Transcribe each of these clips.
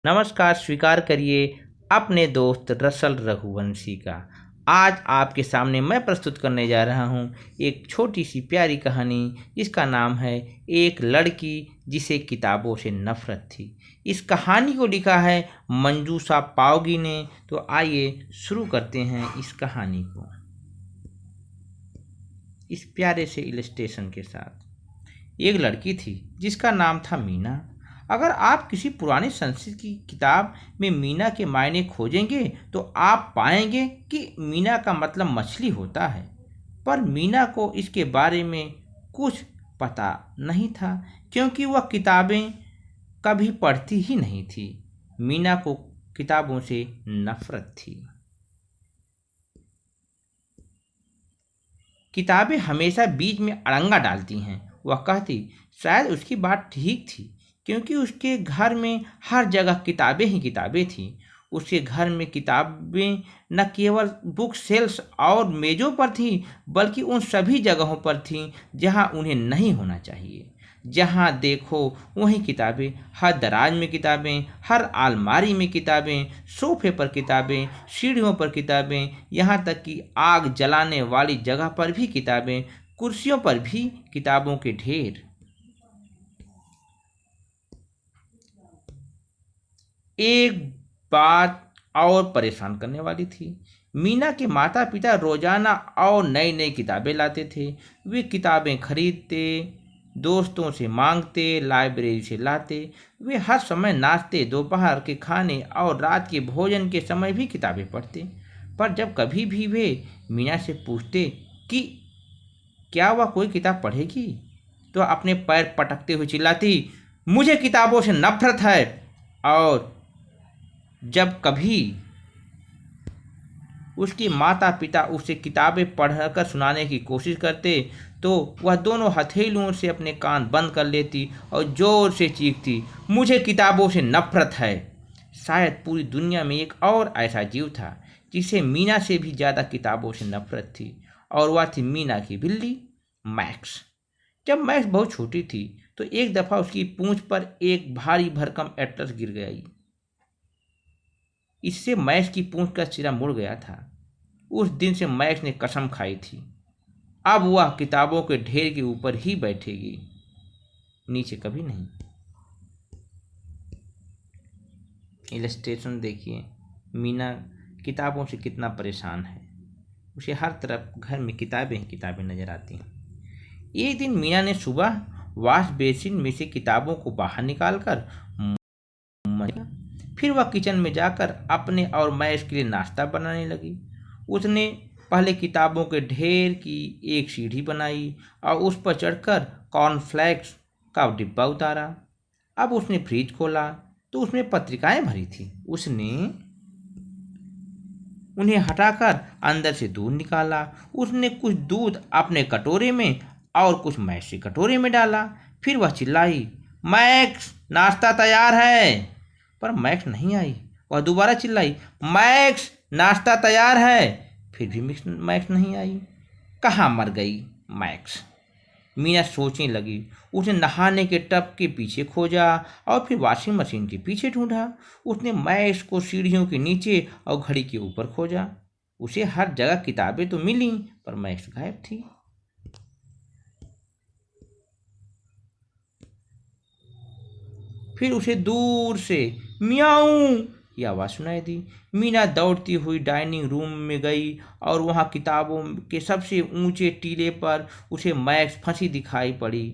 नमस्कार, स्वीकार करिए अपने दोस्त रसल रघुवंशी का। आज आपके सामने मैं प्रस्तुत करने जा रहा हूँ एक छोटी सी प्यारी कहानी जिसका नाम है एक लड़की जिसे किताबों से नफरत थी। इस कहानी को लिखा है मंजूषा पावगी ने। तो आइए शुरू करते हैं इस कहानी को इस प्यारे से इलस्ट्रेशन के साथ। एक लड़की थी जिसका नाम था मीना। अगर आप किसी पुरानी संस्कृत की किताब में मीना के मायने खोजेंगे तो आप पाएंगे कि मीना का मतलब मछली होता है। पर मीना को इसके बारे में कुछ पता नहीं था, क्योंकि वह किताबें कभी पढ़ती ही नहीं थी। मीना को किताबों से नफरत थी। किताबें हमेशा बीच में अड़ंगा डालती हैं, वह कहती। शायद उसकी बात ठीक थी, क्योंकि उसके घर में हर जगह किताबें ही किताबें थीं। उसके घर में किताबें न केवल बुक सेल्स और मेज़ों पर थीं, बल्कि उन सभी जगहों पर थीं जहां उन्हें नहीं होना चाहिए। जहाँ देखो वहीं किताबें, हर दराज में किताबें, हर अलमारी में किताबें, सोफे पर किताबें, सीढ़ियों पर किताबें, यहाँ तक कि आग जलाने वाली जगह पर भी किताबें, कुर्सियों पर भी किताबों के ढेर। एक बात और परेशान करने वाली थी। मीना के माता पिता रोजाना और नई नई किताबें लाते थे। वे किताबें खरीदते, दोस्तों से मांगते, लाइब्रेरी से लाते। वे हर समय नाश्ते, दोपहर के खाने और रात के भोजन के समय भी किताबें पढ़ते। पर जब कभी भी वे मीना से पूछते कि क्या वह कोई किताब पढ़ेगी, तो अपने पैर पटकते हुए चिल्लाती, मुझे किताबों से नफरत है। और जब कभी उसके माता पिता उसे किताबें पढ़कर सुनाने की कोशिश करते तो वह दोनों हथेलियों से अपने कान बंद कर लेती और जोर से चीखती, मुझे किताबों से नफरत है। शायद पूरी दुनिया में एक और ऐसा जीव था जिसे मीना से भी ज़्यादा किताबों से नफरत थी, और वह थी मीना की बिल्ली मैक्स। जब मैक्स बहुत छोटी थी तो एक दफ़ा उसकी पूंछ पर एक भारी भरकम एटलस गिर गई। इससे मैक्स की पूंछ का सिरा मुड़ गया था। उस दिन से मैक्स ने कसम खाई थी, अब वह किताबों के ढेर के ऊपर ही बैठेगी, नीचे कभी नहीं। इलस्ट्रेशन देखिए, मीना किताबों से कितना परेशान है। उसे हर तरफ घर में किताबें ही किताबें नजर आती हैं। एक दिन मीना ने सुबह वॉश बेसिन में से किताबों को बाहर निकालकर फिर वह किचन में जाकर अपने और मैक्स के लिए नाश्ता बनाने लगी। उसने पहले किताबों के ढेर की एक सीढ़ी बनाई और उस पर चढ़कर कॉर्नफ्लेक्स का डिब्बा उतारा। अब उसने फ्रिज खोला तो उसमें पत्रिकाएं भरी थी। उसने उन्हें हटाकर अंदर से दूध निकाला। उसने कुछ दूध अपने कटोरे में और कुछ मैक्स के कटोरे में डाला। फिर वह चिल्लाई, मैक्स नाश्ता तैयार है। पर मैक्स नहीं आई। वह दोबारा चिल्लाई, मैक्स नाश्ता तैयार है। फिर भी मैक्स नहीं आई। कहाँ मर गई मैक्स? मीना सोचने लगी। उसने नहाने के टब के पीछे खोजा और फिर वॉशिंग मशीन के पीछे ढूंढा। उसने मैक्स को सीढ़ियों के नीचे और घड़ी के ऊपर खोजा। उसे हर जगह किताबें तो मिली, पर मैक्स गायब थी। फिर उसे दूर से मियाऊं की आवाज़ सुनाई दी। मीना दौड़ती हुई डाइनिंग रूम में गई और वहाँ किताबों के सबसे ऊंचे टीले पर उसे मैक्स फंसी दिखाई पड़ी।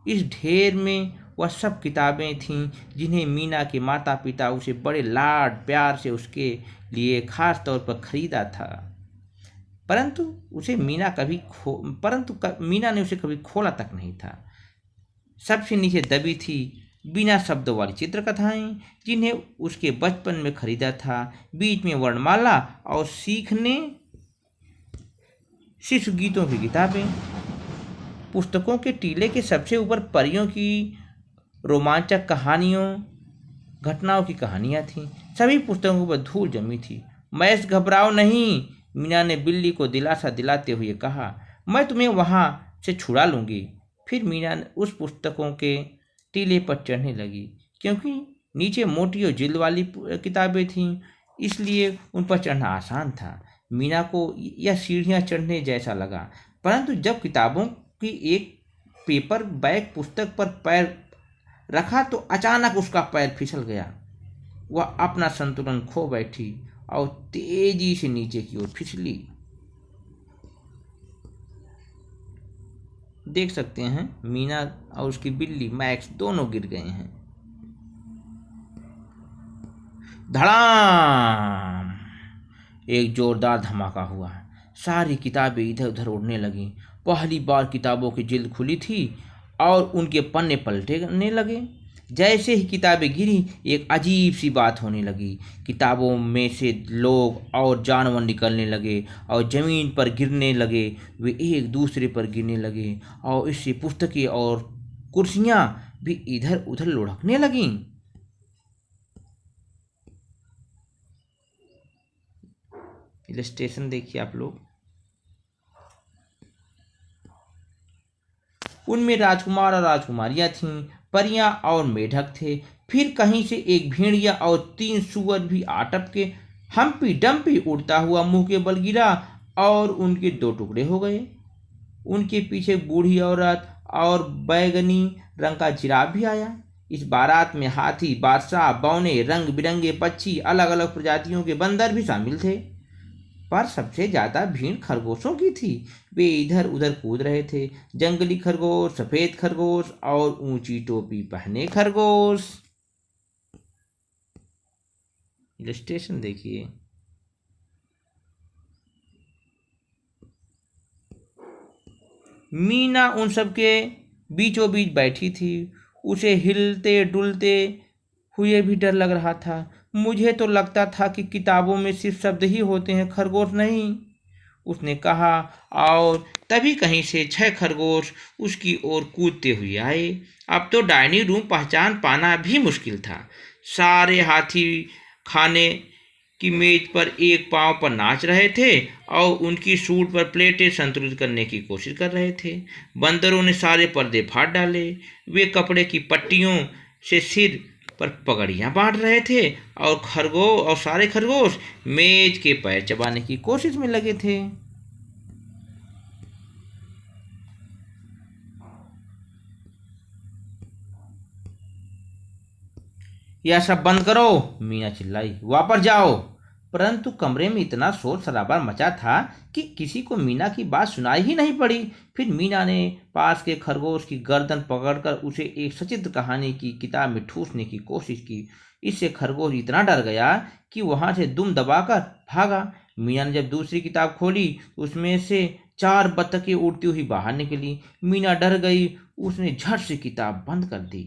इस ढेर में वह सब किताबें थीं जिन्हें मीना के माता पिता उसे बड़े लाड प्यार से उसके लिए खास तौर पर खरीदा था। परंतु उसे मीना कभी खो परंतु मीना ने उसे कभी खोला तक नहीं था। सबसे नीचे दबी थी बिना शब्दों वाली चित्रकथाएं जिन्हें उसके बचपन में खरीदा था। बीच में वर्णमाला और सीखने शिशु गीतों की किताबें। पुस्तकों के टीले के सबसे ऊपर परियों की रोमांचक कहानियों घटनाओं की कहानियां थीं। सभी पुस्तकों पर धूल जमी थी। मैक्स घबराओ नहीं, मीना ने बिल्ली को दिलासा दिलाते हुए कहा, मैं तुम्हें वहां से छुड़ा लूंगी। फिर मीना उस पुस्तकों के टीले पर चढ़ने लगी, क्योंकि नीचे मोटी और जिल्द वाली किताबें थीं, इसलिए उन पर चढ़ना आसान था। मीना को यह सीढ़ियाँ चढ़ने जैसा लगा, परंतु जब किताबों की एक पेपर बैग पुस्तक पर पैर रखा तो अचानक उसका पैर फिसल गया। वह अपना संतुलन खो बैठी और तेजी से नीचे की ओर फिसली। देख सकते हैं मीना और उसकी बिल्ली मैक्स दोनों गिर गए हैं। धड़ाम! एक जोरदार धमाका हुआ। सारी किताबें इधर उधर उड़ने लगीं। पहली बार किताबों की जिल्द खुली थी और उनके पन्ने पलटने लगे। जैसे ही किताबें गिरी, एक अजीब सी बात होने लगी। किताबों में से लोग और जानवर निकलने लगे और जमीन पर गिरने लगे। वे एक दूसरे पर गिरने लगे और इससे पुस्तकें और कुर्सियां भी इधर उधर लुढ़कने लगीं। इलस्ट्रेशन देखिए आप लोग। उनमें राजकुमार और राजकुमारियां थीं, परियां और मेढक थे। फिर कहीं से एक भेड़िया और 3 सूअर भी आ टपके। हम्पी डम्पी उड़ता हुआ मुंह के बल गिरा और उनके 2 टुकड़े हो गए। उनके पीछे बूढ़ी औरत और बैगनी रंग का जिराफ भी आया। इस बारात में हाथी, बादशाह, बौने, रंग बिरंगे पक्षी, अलग अलग प्रजातियों के बंदर भी शामिल थे। पर सबसे ज्यादा भीड़ खरगोशों की थी। वे इधर उधर कूद रहे थे। जंगली खरगोश, सफेद खरगोश और ऊंची टोपी पहने खरगोश। इलस्ट्रेशन देखिए। मीना उन सबके बीचों बीच बैठी थी। उसे हिलते डुलते हुए भी डर लग रहा था। मुझे तो लगता था कि किताबों में सिर्फ शब्द ही होते हैं, खरगोश नहीं, उसने कहा। और तभी कहीं से 6 खरगोश उसकी ओर कूदते हुए आए। अब तो डाइनिंग रूम पहचान पाना भी मुश्किल था। सारे हाथी खाने की मेज पर एक पांव पर नाच रहे थे और उनकी सूट पर प्लेटें संतुलित करने की कोशिश कर रहे थे। बंदरों ने सारे पर्दे फाड़ डाले। वे कपड़े की पट्टियों से सिर पर पगड़ियां बांध रहे थे और सारे खरगोश मेज के पैर चबाने की कोशिश में लगे थे। यह सब बंद करो, मीना चिल्लाई, वापस जाओ। परंतु कमरे में इतना शोर शराबा मचा था कि किसी को मीना की बात सुनाई ही नहीं पड़ी। फिर मीना ने पास के खरगोश की गर्दन पकड़कर उसे एक सचित्र कहानी की किताब में ठूसने की कोशिश की। इससे खरगोश इतना डर गया कि वहां से दुम दबाकर भागा। मीना ने जब दूसरी किताब खोली तो उसमें से 4 बत्तखें उड़ती हुई बाहर निकली। मीना डर गई। उसने झट से किताब बंद कर दी।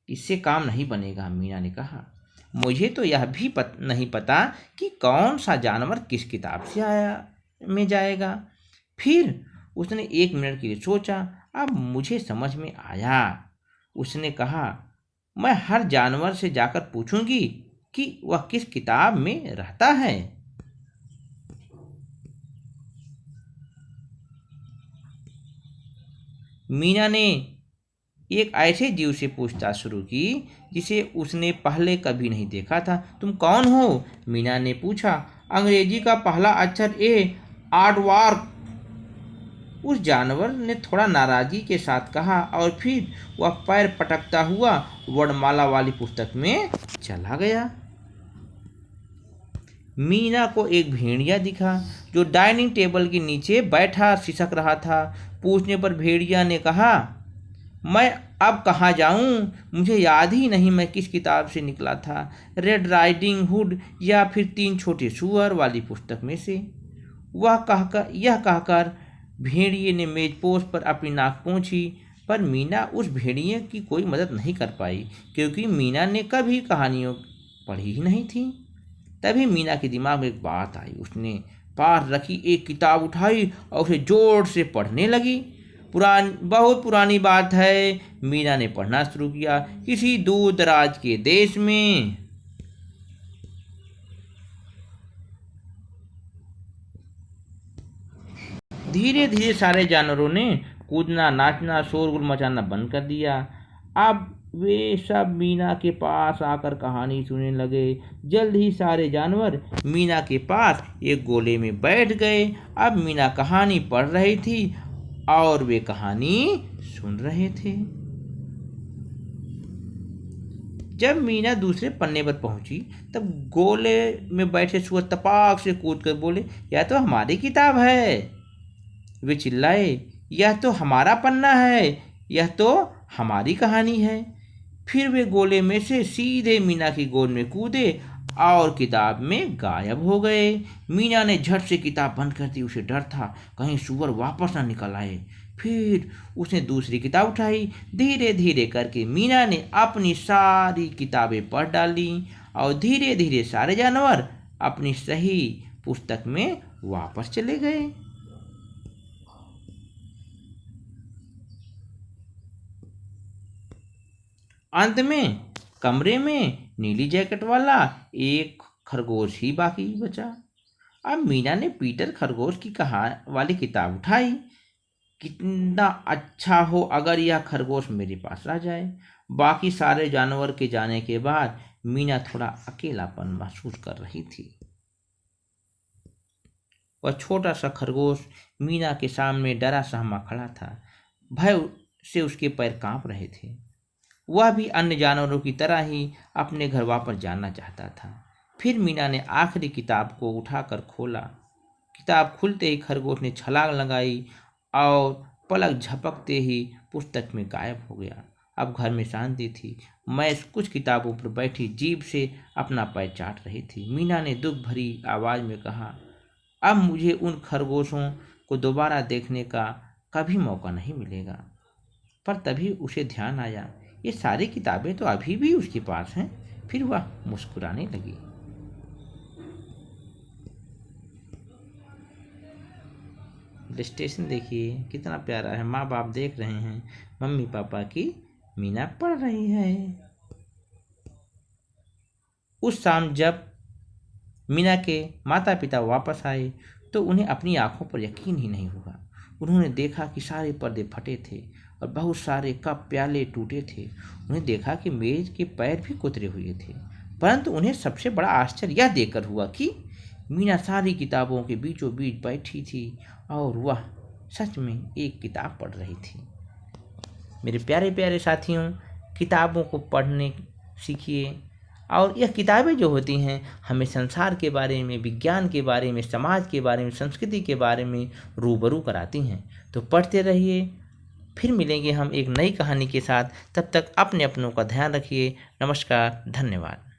इससे काम नहीं बनेगा, मीना ने कहा। मुझे तो यह भी नहीं पता कि कौन सा जानवर किस किताब से आया में जाएगा। फिर उसने 1 मिनट के लिए सोचा। अब मुझे समझ में आया। उसने कहा, मैं हर जानवर से जाकर पूछूंगी कि वह किस किताब में रहता है। मीना ने एक ऐसे जीव से पूछताछ शुरू की जिसे उसने पहले कभी नहीं देखा था। तुम कौन हो? मीना ने पूछा। अंग्रेजी का पहला अक्षर ए, आर्टवार्क, उस जानवर ने थोड़ा नाराजगी के साथ कहा और फिर वह पैर पटकता हुआ वर्णमाला वाली पुस्तक में चला गया। मीना को एक भेड़िया दिखा जो डाइनिंग टेबल के नीचे बैठा सिसक रहा था। पूछने पर भेड़िया ने कहा, मैं अब कहाँ जाऊँ? मुझे याद ही नहीं मैं किस किताब से निकला था, रेड राइडिंग हुड या फिर 3 छोटे सुअर वाली पुस्तक में से। यह कहकर भेड़िए ने मेजपोश पर अपनी नाक पोंछी। पर मीना उस भेड़िए की कोई मदद नहीं कर पाई क्योंकि मीना ने कभी कहानियों पढ़ी ही नहीं थी। तभी मीना के दिमाग में एक बात आई। उसने पास रखी एक किताब उठाई और उसे जोर से पढ़ने लगी। बहुत पुरानी बात है। मीना ने पढ़ना शुरू किया। किसी दूर दराज के देश में धीरे धीरे सारे जानवरों ने कूदना, नाचना, शोरगुल मचाना बंद कर दिया। अब वे सब मीना के पास आकर कहानी सुनने लगे। जल्द ही सारे जानवर मीना के पास एक गोले में बैठ गए। अब मीना कहानी पढ़ रही थी और वे कहानी सुन रहे थे। जब मीना दूसरे पन्ने पर पहुंची तब गोले में बैठे सुअर तपाक से कूद कर बोले, यह तो हमारी किताब है। वे चिल्लाए, यह तो हमारा पन्ना है, यह तो हमारी कहानी है। फिर वे गोले में से सीधे मीना की गोद में कूदे और किताब में गायब हो गए। मीना ने झट से किताब बंद कर दी। उसे डर था कहीं सुअर वापस न निकल आए। फिर उसने दूसरी किताब उठाई। धीरे धीरे करके मीना ने अपनी सारी किताबें पढ़ डाली और धीरे धीरे सारे जानवर अपनी सही पुस्तक में वापस चले गए। अंत में कमरे में नीली जैकेट वाला एक खरगोश ही बाकी बचा। अब मीना ने पीटर खरगोश की कहानी वाली किताब उठाई। कितना अच्छा हो अगर यह खरगोश मेरे पास रह जाए। बाकी सारे जानवर के जाने के बाद मीना थोड़ा अकेलापन महसूस कर रही थी। वह छोटा सा खरगोश मीना के सामने डरा सहमा खड़ा था। भय से उसके पैर कांप रहे थे। वह भी अन्य जानवरों की तरह ही अपने घर वापस जाना चाहता था। फिर मीना ने आखिरी किताब को उठाकर खोला। किताब खुलते ही खरगोश ने छलांग लगाई और पलक झपकते ही पुस्तक में गायब हो गया। अब घर में शांति थी। मैं कुछ किताबों पर बैठी जीभ से अपना पैर चाट रही थी। मीना ने दुख भरी आवाज में कहा, अब मुझे उन खरगोशों को दोबारा देखने का कभी मौका नहीं मिलेगा। पर तभी उसे ध्यान आया, ये सारी किताबें तो अभी भी उसके पास हैं। फिर वह मुस्कुराने लगी। स्टेशन देखिए कितना प्यारा है। माँ बाप देख रहे हैं मम्मी पापा की मीना पढ़ रही है। उस शाम जब मीना के माता पिता वापस आए तो उन्हें अपनी आंखों पर यकीन ही नहीं हुआ। उन्होंने देखा कि सारे पर्दे फटे थे और बहुत सारे कप प्याले टूटे थे। उन्हें देखा कि मेज के पैर भी कुतरे हुए थे। परंतु उन्हें सबसे बड़ा आश्चर्य यह देखकर हुआ कि मीना सारी किताबों के बीचों बीच बैठी थी और वह सच में एक किताब पढ़ रही थी। मेरे प्यारे प्यारे साथियों, किताबों को पढ़ने सीखिए। और यह किताबें जो होती हैं हमें संसार के बारे में, विज्ञान के बारे में, समाज के बारे में, संस्कृति के बारे में रूबरू कराती हैं। तो पढ़ते रहिए। फिर मिलेंगे हम एक नई कहानी के साथ। तब तक अपने अपनों का ध्यान रखिए। नमस्कार, धन्यवाद।